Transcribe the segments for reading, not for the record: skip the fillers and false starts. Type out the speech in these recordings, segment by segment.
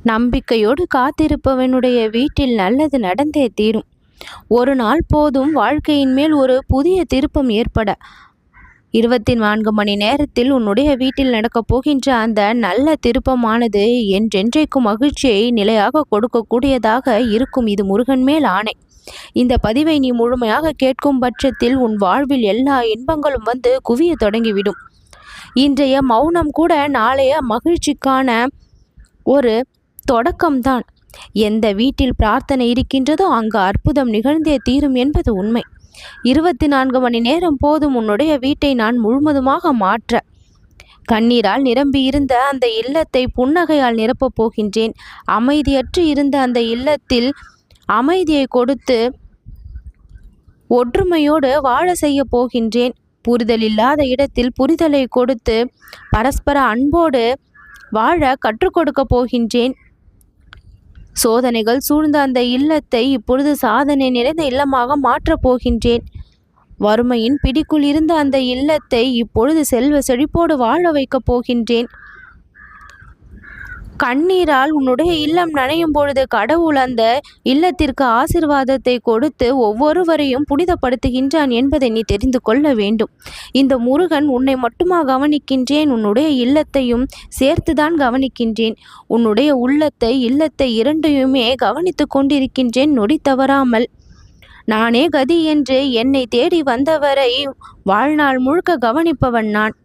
நம்பிக்கையோடு காத்திருப்பவனுடைய வீட்டில் நல்லது நடந்தே தீரும். ஒரு நாள் போதும் வாழ்க்கையின் மேல் ஒரு புதிய திருப்பம் ஏற்பட. 24 மணி நேரத்தில் உன்னுடைய வீட்டில் நடக்கப் போகின்ற அந்த நல்ல திருப்பமானது என்றென்றைக்கும் மகிழ்ச்சியை நிலையாக கொடுக்கக்கூடியதாக இருக்கும். இது முருகன் மேல் ஆணை. இந்த பதிவை நீ முழுமையாக கேட்கும் பட்சத்தில் உன் வாழ்வில் எல்லா இன்பங்களும் வந்து குவிய தொடங்கிவிடும். இன்றைய மௌனம் கூட நாளைய மகிழ்ச்சிக்கான ஒரு தொடக்கம்தான். எந்த வீட்டில் பிரார்த்தனை இருக்கின்றதோ அங்கு அற்புதம் நிகழ்ந்தே தீரும் என்பது உண்மை. 24 மணி நேரம் போதும் உன்னுடைய வீட்டை நான் முழுவதுமாக மாற்ற. கண்ணீரால் நிரம்பி இருந்த அந்த இல்லத்தை புன்னகையால் நிரப்பப் போகின்றேன். அமைதியற்று இருந்த அந்த இல்லத்தில் அமைதியை கொடுத்து ஒற்றுமையோடு வாழ செய்ய போகின்றேன். புரிதல் இல்லாத இடத்தில் புரிதலை கொடுத்து பரஸ்பர அன்போடு வாழ கற்றுக் கொடுக்க போகின்றேன். சோதனைகள் சூழ்ந்த அந்த இல்லத்தை இப்பொழுது சாதனை நிறைந்த இல்லமாக மாற்றப் போகின்றேன். வறுமையின் பிடிக்குள் இருந்த அந்த இல்லத்தை இப்பொழுது செல்வ செழிப்போடு வாழ வைக்கப் போகின்றேன். கண்ணீரால் உன்னுடைய இல்லம் நனையும் பொழுது கடவுள் அந்த இல்லத்திற்கு ஆசிர்வாதத்தை கொடுத்து ஒவ்வொருவரையும் புனிதப்படுத்துகின்றான் என்பதை நீ தெரிந்து கொள்ள வேண்டும். இந்த முருகன் உன்னை மட்டுமா கவனிக்கின்றேன், உன்னுடைய இல்லத்தையும் சேர்த்துதான் கவனிக்கின்றேன். உன்னுடைய உள்ளத்தை இல்லத்தை இரண்டையுமே கவனித்து கொண்டிருக்கின்றேன் நொடி தவறாமல். நானே கதி என்று என்னை தேடி வந்தவரை வாழ்நாள் முழுக்க கவனிப்பவன் நான்.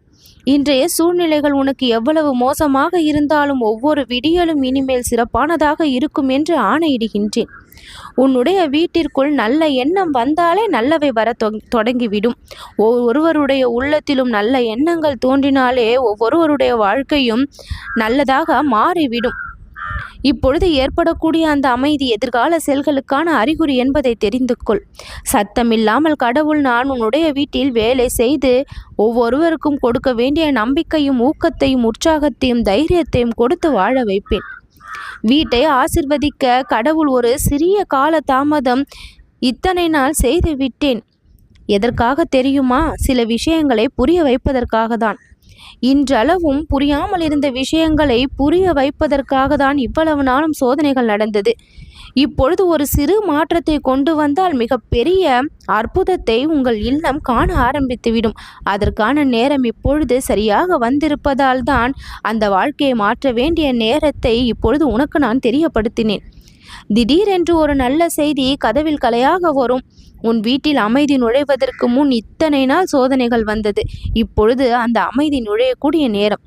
இன்றைய சூழ்நிலைகள் உனக்கு எவ்வளவு மோசமாக இருந்தாலும் ஒவ்வொரு விடியலும் இனிமேல் சிறப்பானதாக இருக்கும் என்று ஆணையிடுகின்றேன். உன்னுடைய வீட்டிற்குள் நல்ல எண்ணம் வந்தாலே நல்லவை வர தொடங்கிவிடும். ஒவ்வொருவருடைய உள்ளத்திலும் நல்ல எண்ணங்கள் தோன்றினாலே ஒவ்வொருவருடைய வாழ்க்கையும் நல்லதாக மாறிவிடும். இப்பொழுது ஏற்படக்கூடிய அந்த அமைதி எதிர்கால செயல்களுக்கான அறிகுறி என்பதை தெரிந்து கொள். சத்தமில்லாமல் கடவுள் நான் உன்னுடைய வீட்டில் வேலை செய்து ஒவ்வொருவருக்கும் கொடுக்க வேண்டிய நம்பிக்கையும் ஊக்கத்தையும் உற்சாகத்தையும் தைரியத்தையும் கொடுத்து வாழ வைப்பேன். வீட்டை ஆசிர்வதிக்க கடவுள் ஒரு சிறிய கால தாமதம் இத்தனை நாள் செய்து விட்டேன். எதற்காக தெரியுமா? சில விஷயங்களை புரிய வைப்பதற்காக தான். இன்றளவும் புரியாமல் இருந்த விஷயங்களை புரிய வைப்பதற்காக தான் இவ்வளவு நாளும் சோதனைகள் நடந்தது. இப்பொழுது ஒரு சிறு மாற்றத்தை கொண்டு வந்தால் மிகப்பெரிய அற்புதத்தை உங்கள் இல்லம் காண ஆரம்பித்துவிடும். அதற்கான நேரம் இப்பொழுது சரியாக வந்திருப்பதால் தான் அந்த வாழ்க்கையை மாற்ற வேண்டிய நேரத்தை இப்பொழுது உனக்கு நான் தெரியப்படுத்தினேன். திடீரென்று ஒரு நல்ல செய்தி கதவில் கலையாக வரும். உன் வீட்டில் அமைதி நுழைவதற்கு முன் இத்தனை நாள் சோதனைகள் வந்தது. இப்பொழுது அந்த அமைதி நுழையக்கூடிய நேரம்.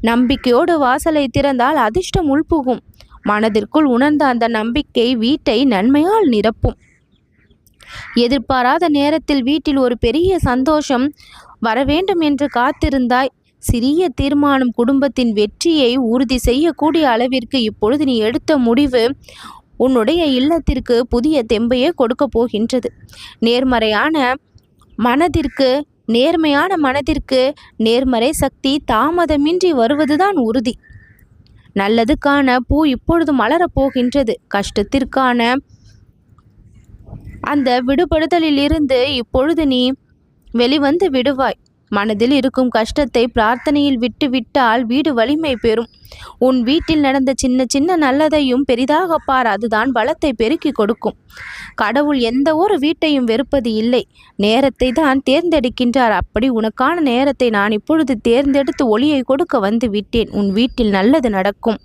நம்பிக்கையோடு வாசலை திறந்தால் அதிர்ஷ்டம் உள்புகும். மனதிற்குள் உணர்ந்த அந்த நம்பிக்கை வீட்டை நன்மையால் நிரப்பும். எதிர்பாராத நேரத்தில் வீட்டில் ஒரு பெரிய சந்தோஷம் வர வேண்டும் என்று காத்திருந்தாய். சிறிய தீர்மானம் குடும்பத்தின் வெற்றியை உறுதி செய்யக்கூடிய அளவிற்கு இப்பொழுது நீ எடுத்த முடிவு உன்னுடைய இல்லத்திற்கு புதிய தெம்பையே கொடுக்க போகின்றது. நேர்மையான மனதிற்கு நேர்மறை சக்தி தாமதமின்றி வருவதுதான் உறுதி. நல்லதுக்கான பூ இப்பொழுது மலரப் போகின்றது. கஷ்டத்திற்கான அந்த விடுபடுதலில் இருந்து இப்பொழுது நீ வெளிவந்து விடுவாய். மனதில் இருக்கும் கஷ்டத்தை பிரார்த்தனையில் விட்டு விட்டால் வீடு வலிமை பெறும். உன் வீட்டில் நடந்த சின்ன சின்ன நல்லதையும் பெரிதாக பார். அதுதான் பலத்தை பெருக்கி கொடுக்கும். கடவுள் எந்த ஒரு வீட்டையும் வெறுப்பது இல்லை, நேரத்தை தான் தேர்ந்தெடுக்கின்றார். அப்படி உனக்கான நேரத்தை நான் இப்பொழுது தேர்ந்தெடுத்து ஒளியை கொடுக்க வந்து விட்டேன். உன் வீட்டில் நல்லது நடக்கும்.